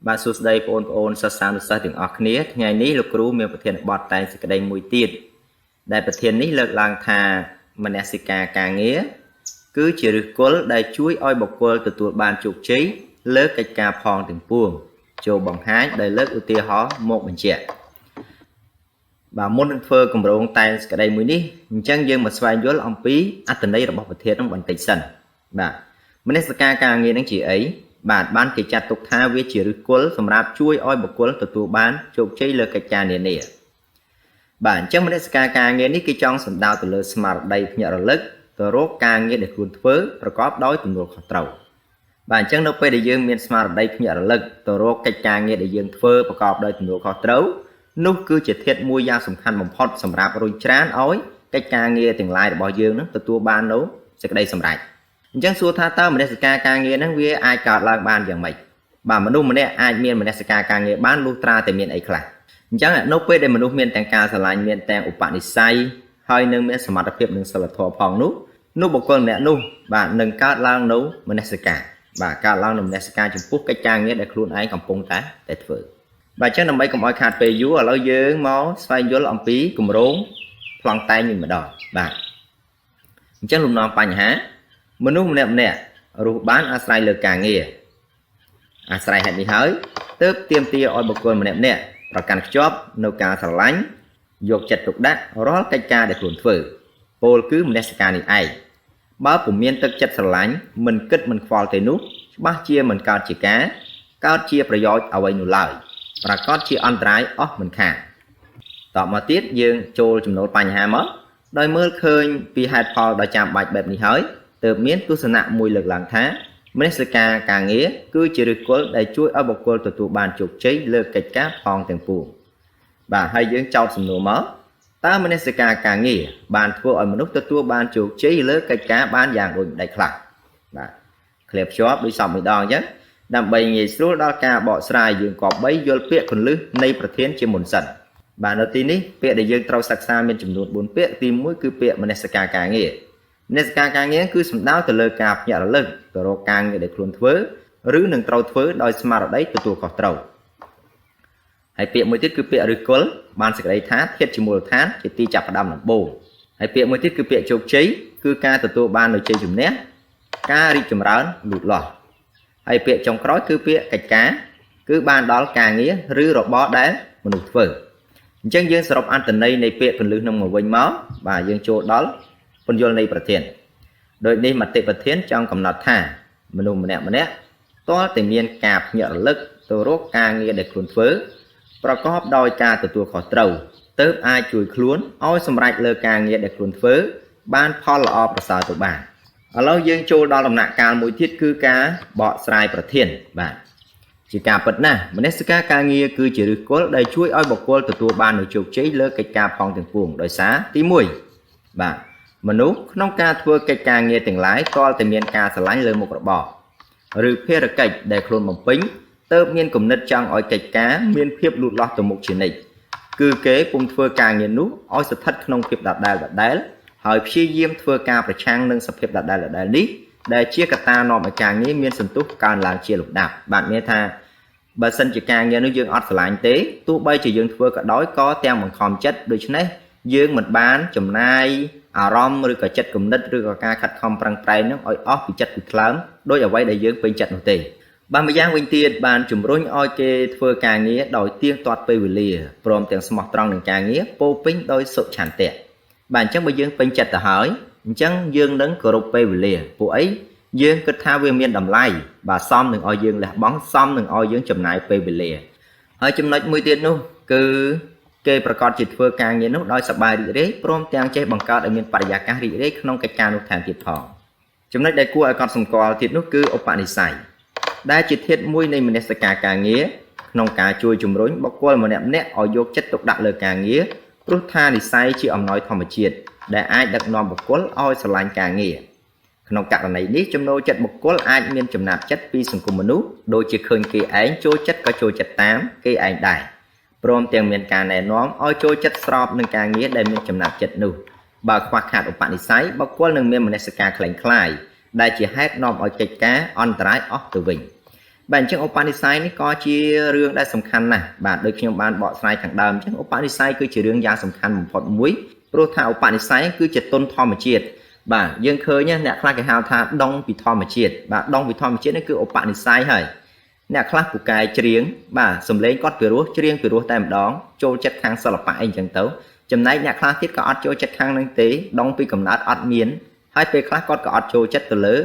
Bạn sụt đây ôn sa sam sa tiếng ọc nia ngày ní lục rú miêu bậc thiên bọt tay sự đây mùi tiệt đại bậc thiên ní lợt lang thà Manesika càng nghĩa cứ chỉ được cố đại chuối oi bọc quơ từ tuổi bàn chục chế lớp cách cà phong từng buông châu bằng hái đại lớp ưu tiên họ một mình trẻ bà môn phơ cùng rong tay cái đây mới ní chẳng dương mà xoay vô ông pí từ đây là bọc bậc thiên trong bản tịch sân bà Manesika càng nghĩa đáng chỉ ấy bạn ban cái chặt tục tha với chỉ được cố sầm rạp chuối oi bọc quơ từ tuổi bàn chục chế lớp cách cà nè nè bạn chẳng Manesika càng nghĩa ní cái trong sầm đào từ lớp smart đây nhờ lớp từ rốt càng nghĩa để cuốn phớ rồi có đói từ nguồn khó trầu bạn chẳng đâu phải để dương miền smart đây nhờ lực từ rốt cách càng nghĩa để dương phớ và có đói từ nguồn khó trầu nút cứ chỉ thiết mua dao sầm khăn bằng phật sầm rạp rồi chán ói cách càng nghĩa từng lại để bỏ dương nó từ tua ban nấu sẽ đây sầm rải chẳng xua tha tao Manesika càng nghĩa nó với ai cả lang ban dạng mày bà mà đúng mà nè ai miền Manesika càng nghĩa bán lu tra tại miền ấy khla chẳng là nút phải để mà nút miền tàng ca sờ lại miền tàng upanisai hơi nâng miễn sầm mặt đẹp nâng sờ thọ phong nút bọc con mẹ nút bà nâng cát lang nấu Manesika bà cát lang nấu Manesika trong phút cái trang nghĩa để luôn ấy cầm pung tá để thử bà chắc nằm ấy cầm oi khát về vú ở lâu dương máu xoay vú lòng pí cùng rốn phong tay nhìn mà đỏ bà chắc lúc nào bành há mà nút nè rồi bán asai lừa càng nghe asai hẹn đi hới tớp tiêm tia oi bọc con nè và càng chóp nấu cá sả lánh dột chặt trục đá rót cái ca để luồn phở Paul cứ Manesika này ai báo của miền tất chất sả lánh mình kết mình phò tới nút bác chia mình cao chỉ cá cao chiaประโยชน์เอาไว้หนุนlời và có chia ăn trái óc mình khảต่อมาtiết dương trôi chùm nốt bánh hà mất đôi mưa khơi vì hạt phò đã chạm bạch bẹp này hới từ miền tu sân nạ mùi lực làng thá Manesika càng nghĩa cứ chỉ được cố để chui ở bọc cô từ tụ bàn chụp chế lơ kịch cá phong tiền phù bà hay dưỡng trâu sầm nổ mớ ta Manesika càng nghĩa bàn thua ở một lúc từ tụ bàn chụp chế lơ kịch cá bán dạng rồi đại khạc bà clip shop đi xong bị đòn chứ đam bầy nghề số đó ca bỏ xài dưỡng cọp bấy vô pịa còn lư nayประเทศtrên một sân bà đầu tiên ní pịa để dương trâu sạc xa bên chùm nốt bốn pịa tìm mũi cứ pịa Manesika càng nghĩa Manesika càng nghĩa cứ sầm đáo từ lơ cạp nhẹ lực từ rô càng nghĩa để luôn thớ rứ nâng trâu thớ đòi smart ở đấy từ tụ khó trâu hãy pịa mới tiết cứ pịa rứ cố ban sẽ đây thát thiết chỉ mùa thát chỉ ti chặt đâm làm bồ hãy pịa mới tiết cứ pịa chụp chế cứ ca từ tụ ban rồi chơi chùm nét ca đi chùm rán lụt lọt hãy pịa trong cõi cứ pịa cạch cá cứ ban đó càng nghĩa rứ rồi bó đá một nụ phở chân dương sập ăn từ đây này pịa phần lư nông màu vinh máu và dương chỗ đó phần vô nàyประเทศโดยในmặt tệประเทศtrong cầm nọt thả mà nụ mà nè to tự nhiên cạp nhợ lực từ rốt ca nghe để cuốn phớ và có hấp đôi ca từ tua khó trầu tớp ai chui khluốn ôi xâm rạch lơ ca nghe để cuốn phớ ban phó là ọp sở từ bản ở lâu dương châu đó làm nạ ca mũi thiết cư cá bọ sàiประเทศbạn chỉ cả bật nè Manesika ca nghe cứ chỉ được cố đầy chuối oi bọc cô từ tua ban ở chụp chế lơ cái ca phong tiền phùng đời xá tí mùi bạn mà nút nông ca thua cái ca nghe tiền lái co từ miền ca sẽ lái lên một bò rồi phê được cạch để khôn một pính tơ miền cùng nứt trăng ỏi cạch cá miền phép lụt lọt từ một chuyện này cứ kế cùng thua ca nghe nút ỏi sẽ thất nông phép đặt đá hỏi phi diêm thua ca phải trang nâng sập phép đặt đá lý để chia cả ta nọ mà ca nghe miền sân túc càng làm chia lục đạp bạn nghe tha bà sân chỉ ca nghe nó dương ọt lại tế tu bay chỉ dương thua cả đói có theo một khom chất đôi chứ này dương mình bán chùm nai rom rồi cả chất cùng đất rồi cả khát không prang pray nó oi off bị chất bị lắm đôi ở quay đại dương bên chặt một tỷ ban bây giờ bên tiền ban chùm rối oi kê phơi càng nghĩa đòi tiên toát pe về lìa prom tiền smart trong đường càng nghĩa po pin đôi sụt chản tẹt bàn chắc bây dương bên chặt là hỏi chẳng dương đấng cờ pe về lìa phụ ấy dương cứ tha viên miên đầm lai bà xóm đừng oi dương là bóng xóm đừng oi dương chùm này pe về lìa ở chùm nói mười tiền luôn cứ kêประกอบ จิต ធ្វើការងារនោះដោយសប្បាយរីករាយព្រមទាំងចេះបង្កើតឲ្យមានបរិយាកាសរីករាយក្នុងកិច្ចការនោះថែមទៀតផងចំណុចដែលគួរឲ្យកត់សម្គាល់ទៀតនោះគឺឧបនិស្ស័យដែលជាធាតុមួយនៃមនសិការការងារក្នុងការជួយជំរុញបុគ្គលម្នាក់ៗឲ្យយកចិត្តទុកដាក់លើការងារព្រោះថានិស្ស័យជាអំណោយធម្មជាតិដែលអាចដឹកនាំបុគ្គលឲ្យស្រឡាញ់ការងារក្នុងករណីនេះចំណូលចិត្តបុគ្គលអាចមានចំណាប់ចិត្តពីសង្គមមនុស្សដូចជាឃើញគេឯងចូលចិត្តក៏ចូលចិត្តតាមគេឯងដែរព្រមទាំងមានការណែនាំឲ្យចូលចិត្តស្របនឹងការងារដែលមានចំណាប់ចិត្តនោះបើខ្វះខាតឧបនិស្ស័យបុគ្គលនឹងមានមនសិការខ្លាំងខ្លាយដែលជាហេតុនាំឲ្យកិច្ចការអន្តរាយអស់ទៅវិញ បាទអញ្ចឹងឧបនិស្ស័យនេះក៏ជារឿងដែលសំខាន់ណាស់បាទដូចខ្ញុំបានបកស្រាយខាងដើមអញ្ចឹងឧបនិស្ស័យគឺជារឿងយ៉ាងសំខាន់បំផុតមួយព្រោះថាឧបនិស្ស័យគឺជាទុនធម្មជាតិបាទយើងឃើញអ្នកខ្លះគេហៅថាដងពីធម្មជាតិបាទដងពីធម្មជាតិនេះគឺឧបនិស្ស័យហើយអ្នកខ្លះពូកែច្រៀងបាទសំឡេងគាត់ពីរោះច្រៀងពីរោះតែម្ដងចូលចិត្តខាងសិល្បៈអីអញ្ចឹងទៅចំណែកអ្នកខ្លះទៀតក៏អត់ចូលចិត្តខាងហ្នឹងទេដងពីកំណើតអត់មានហើយពេលខ្លះគាត់ក៏អត់ចូលចិត្តទៅលើ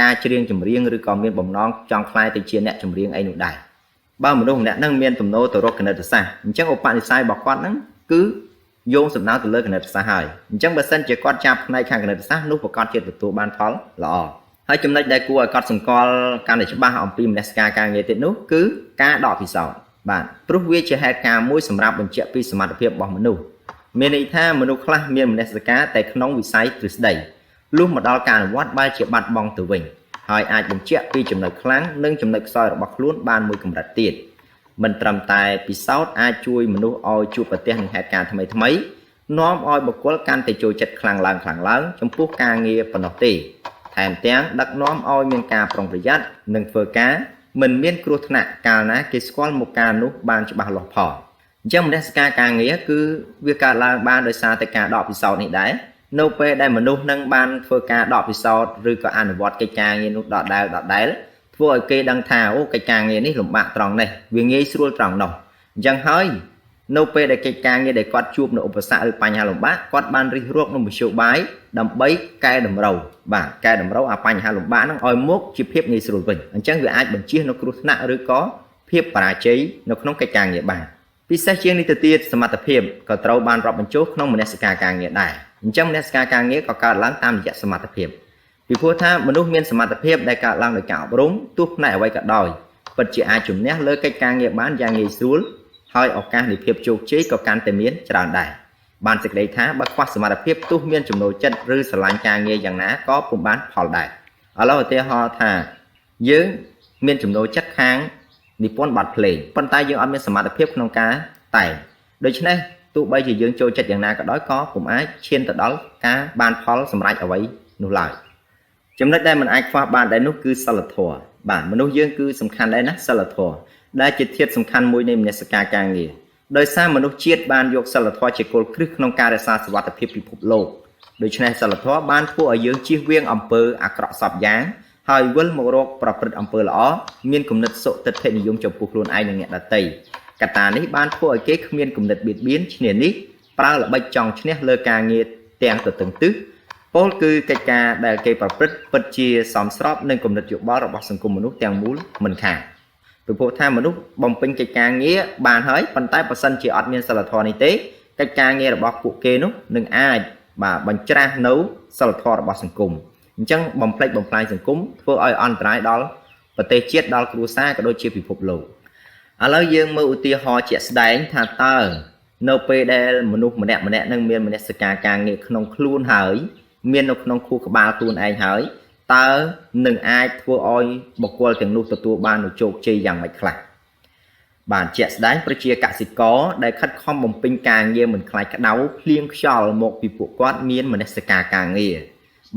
ការច្រៀងចម្រៀងឬក៏មានបំណងចង់ខ្លាយទៅជាអ្នកចម្រៀងអីនោះដែរបើមនុស្សម្នាក់ហ្នឹងមានទំនោរទៅរកគណិតសាស្ត្រអញ្ចឹងឧបនិស្ស័យរបស់គាត់ហ្នឹងគឺយោងសំដៅទៅលើគណិតសាស្ត្រហើយអញ្ចឹងបើសិនជាគាត់ចាប់ផ្នែកខាងគណិតសាស្ត្រនោះប្រកាសជាទទួលបានផលល្អហើយចំណុចដែលគួរឲ្យកត់សម្គាល់កាន់តែច្បាស់អំពីមនសិការការងារទៀតនោះគឺការដកពិសោធន៍បាទព្រោះវាជាហេតុការណ៍មួយសម្រាប់បញ្ជាក់ពីសមត្ថភាពរបស់មនុស្សមានន័យថាមនុស្សខ្លះមានមនសិការតែក្នុងវិស័យទ្រឹស្ដីលុះមកដល់ការអនុវត្តបែរជាបាត់បង់ទៅវិញហើយអាចបញ្ជាក់ពីចំណុចខ្លាំងនិងចំណុចខ្សោយរបស់ខ្លួនបានមួយកម្រិតទៀតមិនត្រឹមតែពិសោធន៍អាចជួយមនុស្សឲ្យជួបប្រទះនឹងហេតុការណ៍ថ្មីៗនាំឲ្យបុគ្គលកាន់តែចូលចិត្តខ្លាំងឡើងចំពោះការងារប៉ុណ្ណោះទេថែមទាំងដឹកនាំឲ្យមានការប្រុងប្រយ័ត្ននិងធ្វើការមិនមានគ្រោះថ្នាក់កាលណាគេស្គាល់មុខការនោះបានច្បាស់លាស់ផងអញ្ចឹងមនសិការការងារគឺវាកើតឡើងបានដោយសារតែការដកពិសោធន៍នេះដែរនៅពេលដែលមនុស្សនឹងបានធ្វើការដកពិសោធន៍ឬក៏អនុវត្តកិច្ចការងារនោះដដែលធ្វើឲ្យគេដឹងថាអូកិច្ចការងារនេះលំបាកត្រង់នេះវាងាយស្រួលត្រង់នោះអញ្ចឹងហើយនៅពេលដែលកិច្ចការងារដែលគាត់ជួបនៅឧបសគ្គឬបញ្ហាលំបាកគាត់បានរិះរកនៅមធ្យោបាយដើម្បីកែតម្រូវអាបញ្ហាលំបាកហ្នឹងឲ្យមកជាភាពងាយស្រួលវិញអញ្ចឹងវាអាចបញ្ជៀសនៅគ្រោះថ្នាក់ឬក៏ភាពបរាជ័យនៅក្នុងកិច្ចការងារបានពិសេសជាងនេះទៅទៀតសមត្ថភាពក៏ត្រូវបានរាប់បញ្ចូលក្នុងមនសិការការងារដែរអញ្ចឹងមនសិការការងារក៏កើតឡើងតាមរយៈសមត្ថភាពពីព្រោះថាមនុស្សមានសមត្ថភាពដែលកើតឡើងដោយការអប់រំទោះផ្នែកអ្វីក៏ដោយពិតជាអាចជំនះលើកិច្ចការងារបានយ៉ាងងាយស្រួលហើយឱកាសនៃភាពជោគជ័យក៏កាន់តែមានច្រើនដែរបានសេចក្តីថាបើខ្វះសមត្ថភាពទោះមានចំណូលចិត្តឬស្រឡាញ់ការងារយ៉ាងណាក៏ពុំបានផលដែរឥឡូវឧទាហរណ៍ថាយើងមានចំណូលចិត្តខាងនិពន្ធបទភ្លេងប៉ុន្តែយើងអត់មានសមត្ថភាពក្នុងការតែងដូច្នេះទោះបីជាយើងចូលចិត្តយ៉ាងណាក៏ដោយក៏ពុំអាចឈានទៅដល់ការបានផលសម្រេចអ្វីនោះឡើយចំណុចដែលមិនអាចខ្វះបានដែរនោះគឺសិលធម៌បាទមនុស្សយើងគឺសំខាន់ដែរណាសិលធម៌ដែលជាធាតុសំខាន់មួយនៃមនសិការការងារដោយសារមនុស្សជាតិបានយកសិលធម៌ជាគោលគ្រឹះក្នុងការរក្សាសុវត្ថិភាពពិភពលោកដូច្នេះសិលធម៌បានធ្វើឲ្យយើងជៀសវាងអំពើអាក្រក់សពយ៉ាងហើយវិលមករកប្រព្រឹត្តអំពើល្អមានគំនិតសុទិដ្ឋិនិយមចំពោះខ្លួនឯងនិងអ្នកដទៃកត្តានេះបានធ្វើឲ្យគេគ្មានគំនិតបៀតបៀនឈ្នានេះប្រើល្បិចចង់ឈ្នះលើការងារទាំងទៅទាំងទិសពោលគឺកិច្ចការដែលគេប្រព្រឹត្តពិតជាសមស្របនឹងគំនិតយោបល់របស់សង្គមមនុស្សទាំងមូលមិនខានពីព្រោះថាមនុស្សបំពេញកិច្ចការងារបានហើយប៉ុន្តែបើសិនជាអត់មានសិលធម៌នេះទេកិច្ចការងាររបស់ពួកគេនោះនឹងអាចបញ្ច្រាស់នៅសិលធម៌របស់សង្គមអញ្ចឹងបំផ្លិចបំផ្លាញសង្គមធ្វើឲ្យអន្តរាយដល់ប្រទេសជាតិដល់គ្រួសារក៏ដូចជាពិភពលោកឥឡូវយើងមើលឧទាហរណ៍ជាក់ស្ដែងថាតើនៅពេលដែលមនុស្សម្នាក់នឹងមានមនសិការការងារក្នុងខ្លួនហើយមាននៅក្នុងខួរក្បាលខ្លួនឯងហើយតើនឹងអាចធ្វើឲ្យបុគ្គលទាំងនោះទទួលបាននូវជោគជ័យយ៉ាងម៉េចខ្លះបាទជាក់ស្ដែងប្រជាកសិករដែលខិតខំបំពេញការងារមិនខ្លាចក្តៅភ្លៀងខ្យល់មកពីពួកគាត់មានមនសិការការងារ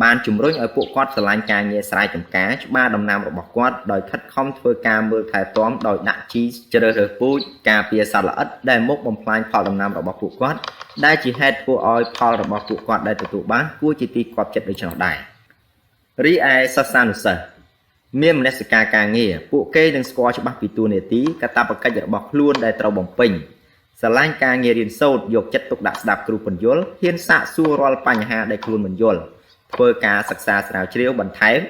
បានជំរុញឲ្យពួកគាត់ស្រឡាញ់ការងារស្រែចម្ការច្បារដំណាំរបស់គាត់ដោយខិតខំធ្វើការមើលថែទាំដោយដាក់ជីជ្រើសរើសពូជការពារសត្វល្អិតដែលមកបំផ្លាញផលដំណាំរបស់ពួកគាត់ដែលជាហេតុធ្វើឲ្យផលរបស់ពួកគាត់ដែលទទួលបានគួរជាទីគាប់ចិត្តដូច្នោះដែររីឯសិស្សានុសិស្សមានមនសិការការងារពួកគេនឹងស្គាល់ច្បាស់ពីតួនាទីកាតព្វកិច្ចរបស់ខ្លួនដែលត្រូវបំពេញស្រឡាញ់ការងាររៀនសូត្រយកចិត្តទុកដាក់ស្ដាប់គ្រូបញ្យលហ៊ានសាកសួររាល់បញ្ហាដែលខ្លួនមិនយល់ធ្វើការសិក្សាស្រាវជ្រាវបន្ថែម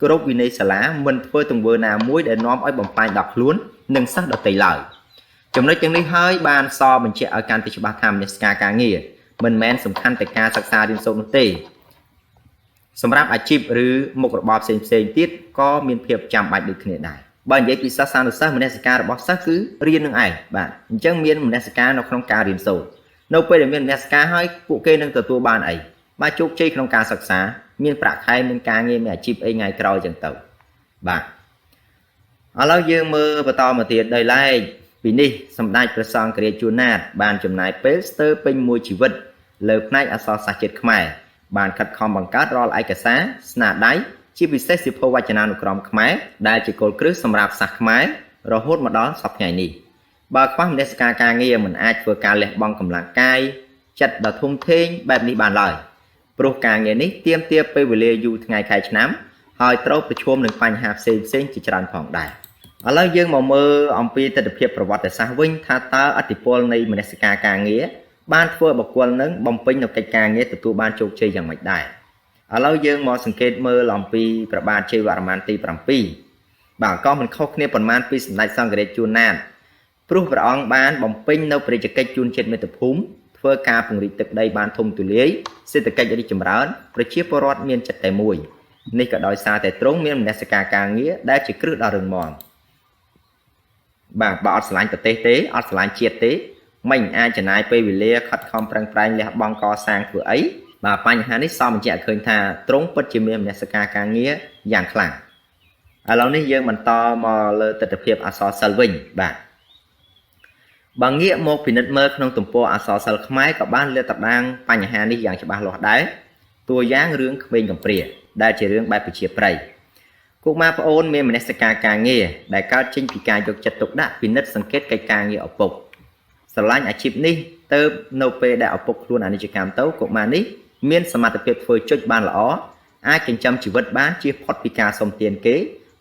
គោរពវិន័យសាលាមិនធ្វើទង្វើណាមួយដែលនាំឲ្យបំផ្លាញដល់ខ្លួននិងសិស្សដទៃឡើយចំណុចទាំងនេះហើយបានសបញ្ជាក់ឲ្យកាន់តែច្បាស់ថាមនសិការការងារមិនមែនសំខាន់តែការសិក្សារៀនសូត្រនោះទេសម្រាប់អាជីពឬមុខរបរផ្សេងទៀតក៏មានភាពចាំបាច់ដូចគ្នាដែរបើនិយាយពីសិស្សានុសិស្សមនសិការរបស់សិស្សគឺរៀននឹងឯងបាទអញ្ចឹងមានមនសិការនៅក្នុងការរៀនសូត្រនៅពេលដែលមានមនសិការហើយពួកគេនឹងទទួលបានអីបាទជោគជ័យក្នុងការសិក្សាមានប្រាក់ខែមានការងារមានអាជីពអីថ្ងៃក្រោយចឹងទៅបាទឥឡូវយើងមើលបន្តមកទៀតដោយឡែកពីនេះសម្ដេចព្រះសង្ឃរាជជួនណាតបានចំណាយពេលស្ទើរពេញមួយជីវិតលើផ្នែកអក្សរសាស្ត្រជាតិខ្មែរបានខិតខំបង្កើតរាល់ឯកសារស្នាដៃ ជាពិសេសសៀវភៅវចនានុក្រមខ្មែរដែលជាគោលគ្រឹះសម្រាប់សាសខ្មែររហូតមកដល់សប្តាហ៍នេះបើខ្វះមនសិការការងារមិនអាចធ្វើការលះបង់កម្លាំងកាយចិត្តដ៏ធំធេងបែបនេះបានឡើយព្រោះការងារនេះទាមទារពេលវេលាយូរថ្ងៃខែឆ្នាំហើយត្រូវប្រឈមនឹងបញ្ហាផ្សេងៗជាច្រើនផងដែរឥឡូវយើងមកមើលអំពីទស្សនវិជ្ជាប្រវត្តិសាស្ត្រវិញថាតើឥទ្ធិពលនៃមនសិការការងារបានធ្វើបុគ្គលនឹងបំពេញនូវកិច្ចការងារទទួលបានជោគជ័យយ៉ាងម៉េចដែរឥឡូវយើងមកសង្កេតមើលអំពីព្រះបាទជ័យវរ្ម័នទី7បាទក៏មិនខុសគ្នាប៉ុន្មានពីសម្ដេចសង្ឃរាជជួនណាតព្រោះព្រះអង្គបានបំពេញនូវព្រះរាជកិច្ចជូនជាតិមាតុភូមិធ្វើការពង្រីកទឹកដីបានធំទូលាយសេដ្ឋកិច្ចរីកចម្រើនប្រជាពលរដ្ឋមានចិត្តតែមួយនេះក៏ដោយសារតែទ្រង់មានមនសិការការងារដែលជាគ្រឹះដ៏រឹងមាំបាទបើអត់ស្រឡាញ់ប្រទេសទេអត់ស្រឡាញ់ជាតិទេមិនអាចចំណាយពេលវេលាខិតខំប្រឹងប្រែងលះបង់កសាងធ្វើអីបាទបញ្ហានេះសមបញ្ជាក់ឃើញថាទ្រង់ពិតជាមានមនសិការការងារយ៉ាងខ្លាំងឥឡូវនេះយើងបន្តមកលើទស្សនវិជ្ជាអក្សរសិល្ប៍វិញបាទបើងាកមកពិនិត្យមើលក្នុងទំព័រអក្សរសិល្ប៍ខ្មែរក៏បានលើកតំដាងបញ្ហានេះយ៉ាងច្បាស់លាស់ដែរតួយ៉ាងរឿងក្មេងកំព្រាដែលជារឿងបែបប្រជាប្រិយកុមារប្អូនមានមនសិការការងារដែលកើតចេញពីការយកចិត្តទុកដាក់ពិនិត្យសង្កេតកិច្ចការងារឪពុកស្រឡាញ់អាជីពនេះទៅនៅពេលដែលឪពុកខ្លួនអនិច្ចកម្មទៅកុមារនេះមានសមត្ថភាពធ្វើចុចបានល្អអាចចិញ្ចឹមជីវិតបានជៀសផុតពីការសុំទានគេ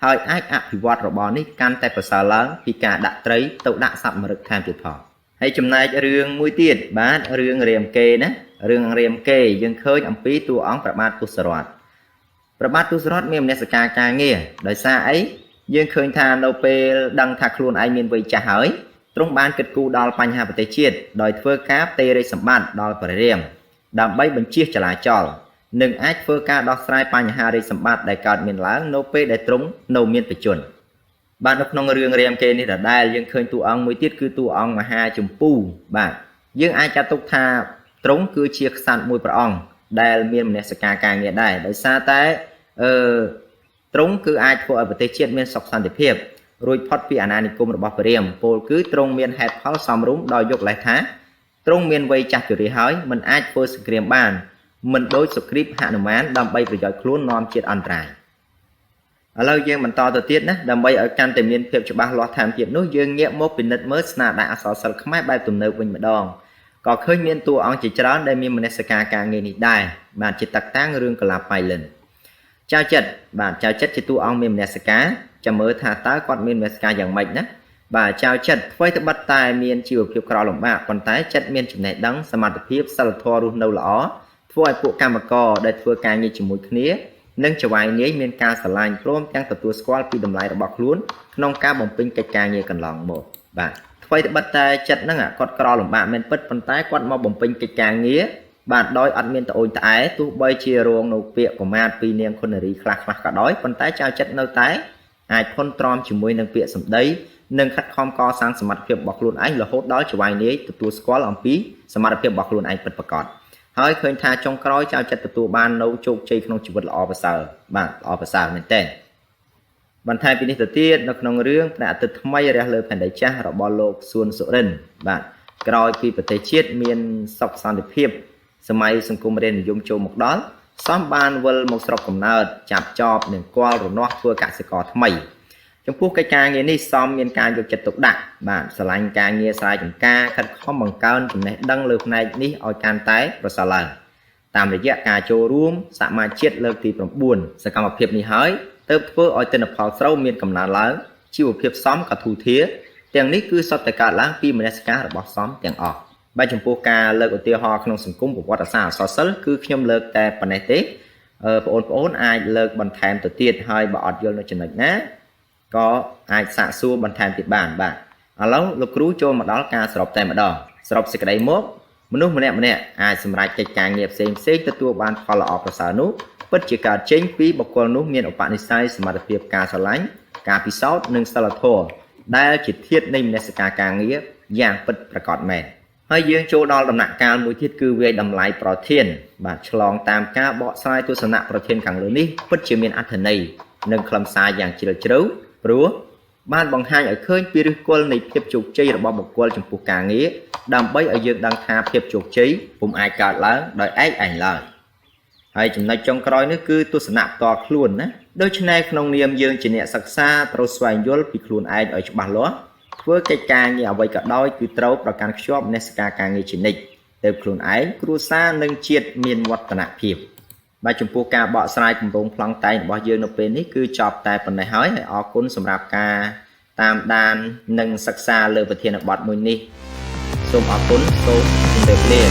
ហើយអាចអភិវឌ្ឍរបរនេះកាន់តែប្រសើរឡើងពីការដាក់ត្រីទៅដាក់សត្វមរឹកថែមទៀតផងហើយចំណែករឿងមួយទៀតបាទរឿងរាមកេរ្តិ៍ណារឿងរាមកេរ្តិ៍យើងឃើញអំពីតួអង្គព្រះបាទទសរថព្រះបាទទសរថមានមនសិការការងារដោយសារអីយើងឃើញថានៅពេលដឹងថាខ្លួនឯងមានវ័យចាស់ហើយទ្រង់បានគិតគូរដល់បញ្ហាប្រទេសជាតិដោយធ្វើការផ្ទេររាជសម្បត្តិដល់ព្រះរាមដើម្បីបញ្ជៀសចលាចលនិងអាចធ្វើការដោះស្រាយបញ្ហារាជសម្បត្តិដែលកើតមានឡើងនៅពេលដែលទ្រង់នៅមានបច្ចុប្បន្នបាទនៅក្នុងរឿងរាមកេរ្តិ៍នេះដដែលយើងឃើញតួអង្គមួយទៀតគឺតួអង្គមហាជម្ពូបាទយើងអាចចាត់ទុកថាទ្រង់គឺជាក្សត្រមួយព្រះអង្គដែលមានមនសិការការងារដែរដោយសារតែទ្រង់គឺអាចធ្វើឲ្យប្រទេសជាតិមានសុខសន្តិភាពរួចផុតពីអាណានិគមរបស់ព្រះរាមពោលគឺទ្រង់មានហេតុផលសមរម្យដោយយកលេសថាទ្រង់មានវ័យចាស់ជរាហើយមិនអាចធ្វើសង្គ្រាមបានមិនដូចសុគ្រីពហនុមានដើម្បីប្រយោជន៍ខ្លួននាំជាតិអន្តរាយឥឡូវយើងបន្តទៅទៀតណាដើម្បីឲ្យកាន់តែមានភាពច្បាស់លាស់ថែមទៀតនោះយើងងាកមកពិនិត្យមើលស្នាដៃអក្សរសិល្ប៍ខ្មែរបែបទំនើបវិញម្ដងក៏ឃើញមានតួអង្គជាច្រើនដែលមានមនសិការការងារនេះដែរបាទជាតាក់តាំងរឿងកលាបៃលិនចៅចិត្តបាទចៅចិត្តជាតួអង្គមានមនសិការចាំមើលថាតើគាត់មានមនសិការយ៉ាងម៉េចណាបាទចៅចិត្តអ្វីត្បិតតែមានជីវភាពក្រលំបាកប៉ុន្តែចិត្តមានចំណេះដឹងសមត្ថភាពសិលធម៌រស់នៅល្អធ្វើឲ្យពួកកម្មករដែលធ្វើការងារជាមួយគ្នានិងចៅហ្វាយនាយមានការស្រឡាញ់ព្រមទាំងទទួលស្គាល់ពីតម្លៃរបស់ខ្លួនក្នុងការបំពេញកិច្ចការងារកន្លងមកបាទអ្វីត្បិតតែចិត្តហ្នឹងគាត់ក្រលំបាកមែនពិតប៉ុន្តែគាត់មកបំពេញកិច្ចការងារបាទដោយអត់មានត្អូញត្អែទោះបីជារងនៅពាក្យប្រមាថពីនាងខុននារីខ្លះក៏ដោយប៉ុន្តែចៅចិត្តនៅតែអាចធន់ទ្រាំជាមួយនឹងពាក្យសម្ដីនិងខិតខំកសាងសមត្ថភាពរបស់ខ្លួនឯងរហូតដល់ចៅហ្វាយនាយទទួលស្គាល់អំពីសមត្ថភាពរបស់ខ្លួនឯងពិតប្រាកដហើយឃើញថាចុងក្រោយចៅចិត្តទទួលបាននៅជោគជ័យក្នុងជីវិតល្អប្រសើរបាទល្អប្រសើរមែនទែនបន្ថែមពីនេះទៅទៀតនៅក្នុងរឿងព្រះអាទិត្យថ្មីរះលើផែនដីចាស់របស់លោកសួនសុរិនបាទក្រោយពីប្រទេសជាតិមានសុខសន្តិភាពសម័យសង្គមរាស្ត្រនិយមចូលមកដល់សំបានវិលមកស្រុកកំណើតចាប់ចប់នឹងគាល់រនាស់ធ្វើកសិករថ្មីចំពោះកិច្ចការងារនេះសមមានការយកចិត្តទុកដាក់បាទស្រឡាញ់ការងារស្រែចម្ការខិតខំបង្កើនចំណេះដឹងលើផ្នែកនេះឲ្យកាន់តែប្រសើរឡើងតាមរយៈការចូលរួមសមាជជាតិលើកទី9សកម្មភាពនេះហើយទើបធ្វើឲ្យទិន្នផលស្រូវមានកំណើនឡើងជីវភាពសមក៏ធូរធារទាំងនេះគឺសុទ្ធតែកើតឡើងពីមនសិការរបស់សមទាំងអស់បែបចំពោះការលើកឧទាហរណ៍ក្នុងសង្គមប្រវត្តិសាស្ត្រអក្សរសិល្ប៍គឺខ្ញុំលើកតែប៉ុណ្ណេះទេបងប្អូនអាចលើកបន្ថែមទៅទៀតហើយបើអត់យល់នៅចំណុចណាក៏អាចសាកសួរបន្ថែមទៀតបានបាទឥឡូវលោកគ្រូចូលមកដល់ការសរុបតែម្ដងសរុបសេចក្តីមកមនុស្សម្នាក់អាចសម្រេចកិច្ចការងារផ្សេងទទួលបានផលល្អប្រសើរនោះពិតជាកើតចេញពីបុគ្គលនោះមានឧបនិស្ស័យសមត្ថភាពការស្រឡាញ់ការពិសោធន៍និងសិលធម៌ដែលជាធាតុនៃមនសិការការងារយ៉ាងពិតប្រាកដមែនហើយយើងចូលដល់ដំណាក់កាលមួយទៀតគឺវាយតម្លៃប្រធានបាទឆ្លងតាមការបកស្រាយទស្សនៈប្រធានខាងលើនេះពិតជាមានអត្ថន័យនិងខ្លឹមសារយ៉ាងជ្រាលជ្រៅព្រោះបានបង្ហាញឲ្យឃើញពីឫសគល់នៃភាពជោគជ័យរបស់បុគ្គលចំពោះការងារដើម្បីឲ្យយើងដឹងថាភាពជោគជ័យពុំអាចកើតឡើងដោយឯងឡើយ ហើយចំណុចចុងក្រោយនេះគឺទស្សនៈផ្ទាល់ខ្លួនណាដូច្នេះក្នុងនាមយើងជាអ្នកសិក្សាត្រូវស្វែងយល់ពីខ្លួនឯងឲ្យច្បាស់លាស់ធ្វើកិច្ចការងារអ្វីក៏ដោយគឺត្រូវប្រកាន់ខ្ជាប់មនសិការការងារជានិច្ចទើបខ្លួនឯងគ្រួសារនិងជាតិមានវឌ្ឍនភាពបាទចំពោះការបកស្រាយគម្រោងប្លង់តែងរបស់យើងនៅពេលនេះគឺចប់តែប៉ុណ្ណេះហើយអរគុណសម្រាប់ការតាមដាននិងសិក្សាលើប្រធានបទមួយនេះសូមអរគុណសូមជម្រាបលា